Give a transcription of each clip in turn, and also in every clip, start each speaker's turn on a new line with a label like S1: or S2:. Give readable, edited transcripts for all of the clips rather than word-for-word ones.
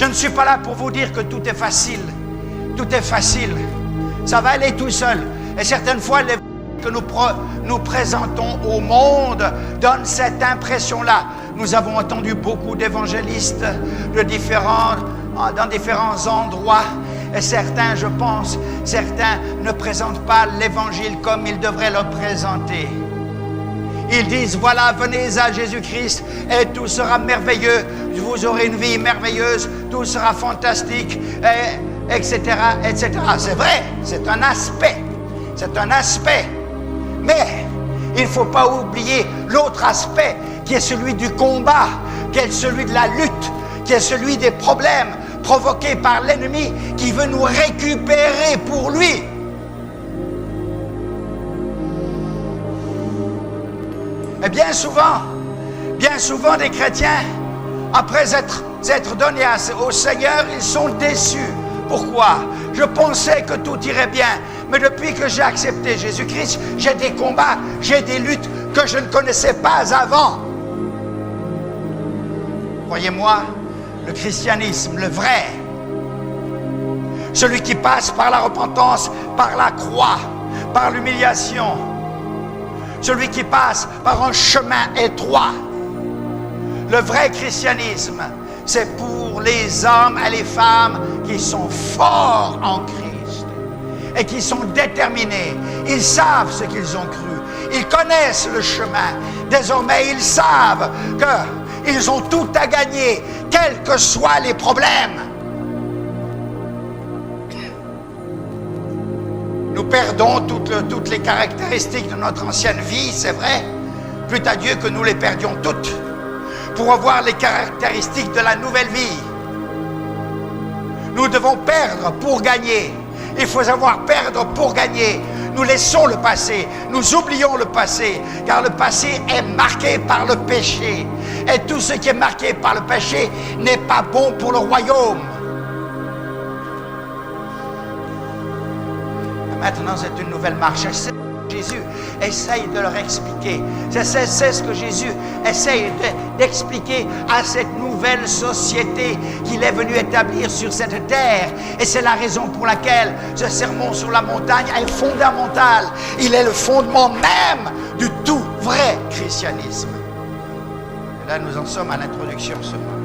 S1: Je ne suis pas là pour vous dire que tout est facile. Tout est facile. Ça va aller tout seul. Et certaines fois, les que nous présentons au monde donnent cette impression-là. Nous avons entendu beaucoup d'évangélistes dans différents endroits. Et certains, je pense, certains ne présentent pas l'évangile comme ils devraient le présenter. Ils disent, voilà, venez à Jésus-Christ et tout sera merveilleux. Vous aurez une vie merveilleuse, tout sera fantastique, etc., etc. C'est vrai, c'est un aspect. C'est un aspect. Mais il ne faut pas oublier l'autre aspect qui est celui du combat, qui est celui de la lutte, qui est celui des problèmes provoqués par l'ennemi qui veut nous récupérer pour lui. Et bien souvent des chrétiens, après être donnés au Seigneur, ils sont déçus. Pourquoi? Je pensais que tout irait bien, mais depuis que j'ai accepté Jésus-Christ, j'ai des combats, j'ai des luttes que je ne connaissais pas avant. Croyez-moi, le christianisme, le vrai, celui qui passe par la repentance, par la croix, par l'humiliation, celui qui passe par un chemin étroit, le vrai christianisme, c'est pour les hommes et les femmes qui sont forts en Christ et qui sont déterminés. Ils savent ce qu'ils ont cru. Ils connaissent le chemin. Désormais, ils savent qu'ils ont tout à gagner, quels que soient les problèmes. Nous perdons toutes les caractéristiques de notre ancienne vie, c'est vrai. Plût à Dieu que nous les perdions toutes pour avoir les caractéristiques de la nouvelle vie. Nous devons perdre pour gagner. Il faut savoir perdre pour gagner. Nous laissons le passé, nous oublions le passé, car le passé est marqué par le péché. Et tout ce qui est marqué par le péché n'est pas bon pour le royaume. Et maintenant, c'est une nouvelle marche. Jésus essaye de leur expliquer. C'est ce que Jésus essaye d'expliquer à cette nouvelle société qu'il est venu établir sur cette terre. Et c'est la raison pour laquelle ce sermon sur la montagne est fondamental. Il est le fondement même du tout vrai christianisme. Et là, nous en sommes à l'introduction seulement.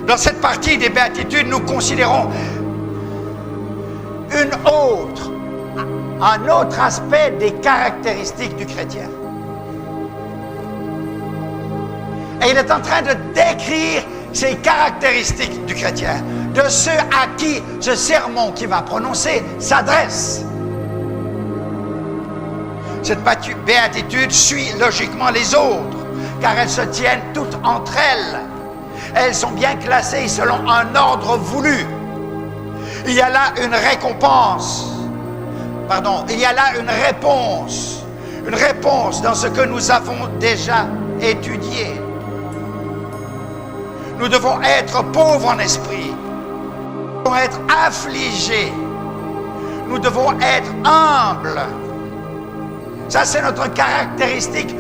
S1: Dans cette partie des béatitudes, nous considérons un autre aspect des caractéristiques du chrétien. Et il est en train de décrire ces caractéristiques du chrétien, de ceux à qui ce sermon qu'il va prononcer s'adresse. Cette béatitude suit logiquement les autres, car elles se tiennent toutes entre elles. Elles sont bien classées selon un ordre voulu. Il y a là une récompense. Il y a là une réponse dans ce que nous avons déjà étudié. Nous devons être pauvres en esprit. Nous devons être affligés. Nous devons être humbles. Ça, c'est notre caractéristique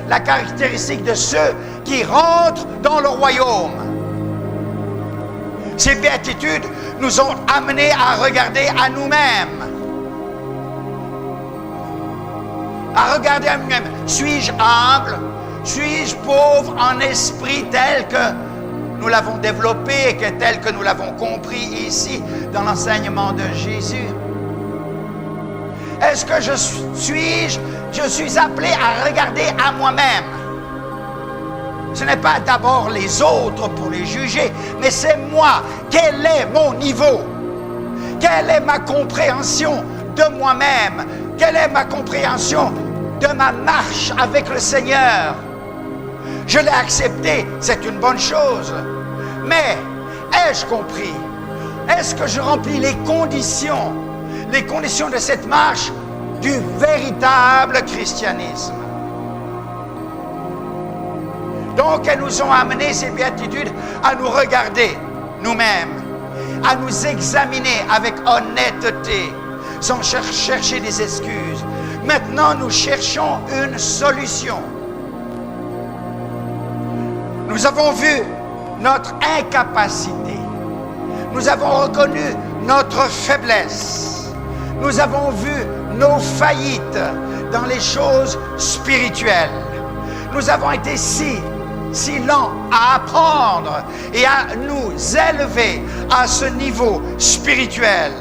S1: la caractéristique de ceux qui rentrent dans le royaume. Ces béatitudes nous ont amenés à regarder à nous-mêmes. À regarder à nous-mêmes. Suis-je humble? Suis-je pauvre en esprit tel que nous l'avons développé et tel que nous l'avons compris ici dans l'enseignement de Jésus? Est-ce que je suis appelé à regarder à moi-même? Ce n'est pas d'abord les autres pour les juger, mais c'est moi. Quel est mon niveau? Quelle est ma compréhension de moi-même? Quelle est ma compréhension de ma marche avec le Seigneur? Je l'ai accepté, c'est une bonne chose. Mais ai-je compris? Est-ce que je remplis les conditions de cette marche du véritable christianisme? Donc, elles nous ont amené, ces béatitudes, à nous regarder nous-mêmes, à nous examiner avec honnêteté, sans chercher des excuses. Maintenant, nous cherchons une solution. Nous avons vu notre incapacité. Nous avons reconnu notre faiblesse. Nous avons vu nos faillites dans les choses spirituelles. Nous avons été si lents à apprendre et à nous élever à ce niveau spirituel.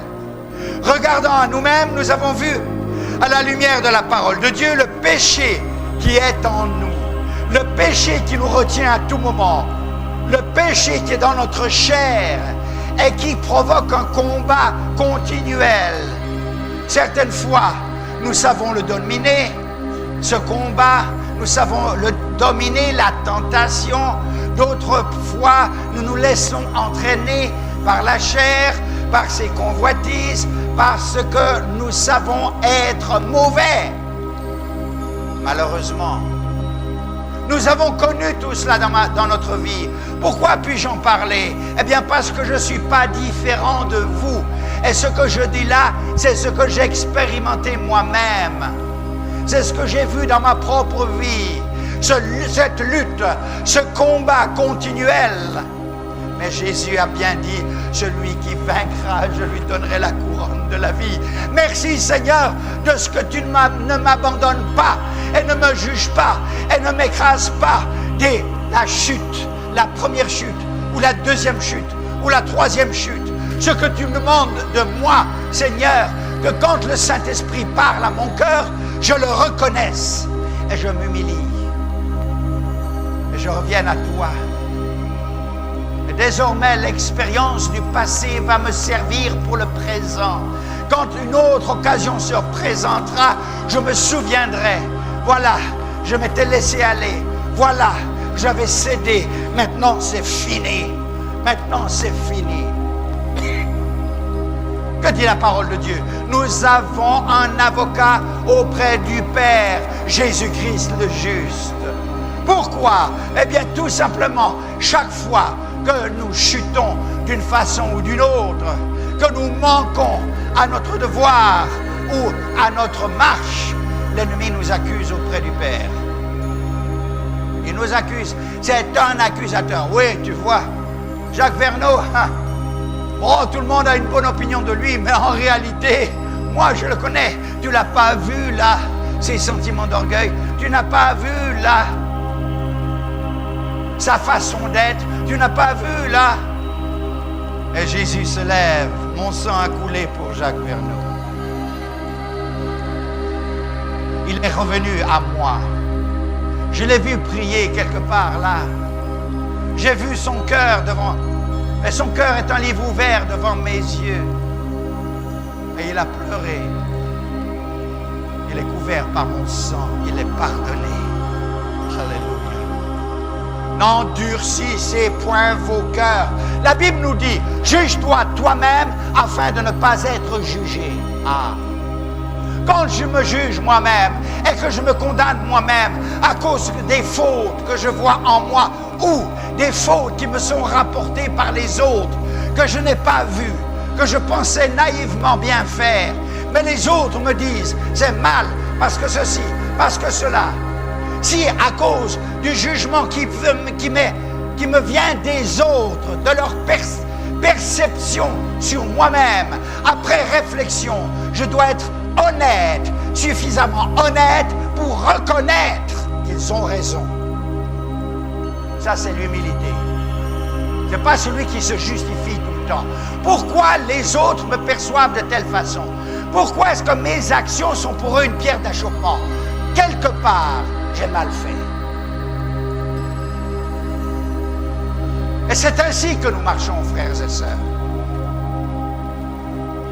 S1: Regardant à nous-mêmes, nous avons vu à la lumière de la parole de Dieu le péché qui est en nous, le péché qui nous retient à tout moment, le péché qui est dans notre chair et qui provoque un combat continuel. Certaines fois, nous savons le dominer, ce combat, nous savons le dominer, la tentation. D'autres fois, nous nous laissons entraîner par la chair, par ses convoitises, parce que nous savons être mauvais. Malheureusement, nous avons connu tout cela dans notre vie. Pourquoi puis-je en parler? Eh bien, parce que je ne suis pas différent de vous. Et ce que je dis là, c'est ce que j'ai expérimenté moi-même. C'est ce que j'ai vu dans ma propre vie. Cette lutte, ce combat continuel. Mais Jésus a bien dit, celui qui vaincra, je lui donnerai la couronne de la vie. Merci Seigneur de ce que tu ne m'abandonnes pas et ne me juges pas et ne m'écrases pas dès la chute, la première chute ou la deuxième chute ou la troisième chute. Ce que tu me demandes de moi, Seigneur, que quand le Saint-Esprit parle à mon cœur, je le reconnaisse et je m'humilie et je revienne à toi. Et désormais, l'expérience du passé va me servir pour le présent. Quand une autre occasion se présentera, je me souviendrai. Voilà, je m'étais laissé aller. Voilà, j'avais cédé. Maintenant, c'est fini. Maintenant, c'est fini. Que dit la parole de Dieu? Nous avons un avocat auprès du Père, Jésus-Christ le juste. Pourquoi? Eh bien, tout simplement, chaque fois que nous chutons d'une façon ou d'une autre, que nous manquons à notre devoir ou à notre marche, l'ennemi nous accuse auprès du Père. Il nous accuse. C'est un accusateur. Oui, tu vois, Jacques Verneau, oh, tout le monde a une bonne opinion de lui, mais en réalité, moi je le connais. Tu l'as pas vu là, ses sentiments d'orgueil. Tu n'as pas vu là sa façon d'être. Tu n'as pas vu là. Et Jésus se lève. Mon sang a coulé pour Jacques Verneau. Il est revenu à moi. Je l'ai vu prier quelque part là. J'ai vu son cœur devant. Et son cœur est un livre ouvert devant mes yeux. Et il a pleuré. Il est couvert par mon sang. Il est pardonné. Alléluia. N'endurcissez point vos cœurs. La Bible nous dit, juge-toi toi-même afin de ne pas être jugé. Ah. Quand je me juge moi-même et que je me condamne moi-même à cause des fautes que je vois en moi ou des fautes qui me sont rapportées par les autres, que je n'ai pas vues, que je pensais naïvement bien faire, mais les autres me disent, c'est mal parce que ceci, parce que cela. Si à cause du jugement qui me vient des autres, de leur perception sur moi-même, après réflexion, je dois être honnête, suffisamment honnête pour reconnaître qu'ils ont raison. Ça, c'est l'humilité. Ce n'est pas celui qui se justifie tout le temps. Pourquoi les autres me perçoivent de telle façon? Pourquoi est-ce que mes actions sont pour eux une pierre d'achoppement? Quelque part, j'ai mal fait. Et c'est ainsi que nous marchons, frères et sœurs.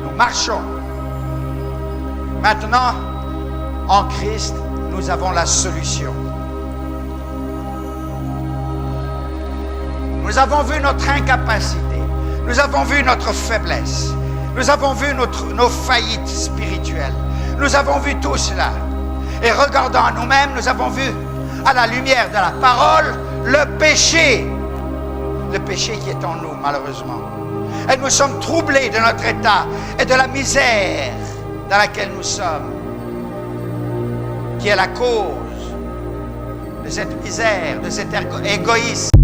S1: Nous marchons. Maintenant, en Christ, nous avons la solution. Nous avons vu notre incapacité. Nous avons vu notre faiblesse. Nous avons vu nos faillites spirituelles. Nous avons vu tout cela. Et regardant à nous-mêmes, nous avons vu, à la lumière de la parole, le péché. Le péché qui est en nous, malheureusement. Et nous sommes troublés de notre état et de la misère dans laquelle nous sommes, qui est la cause de cette misère, de cet égoïsme.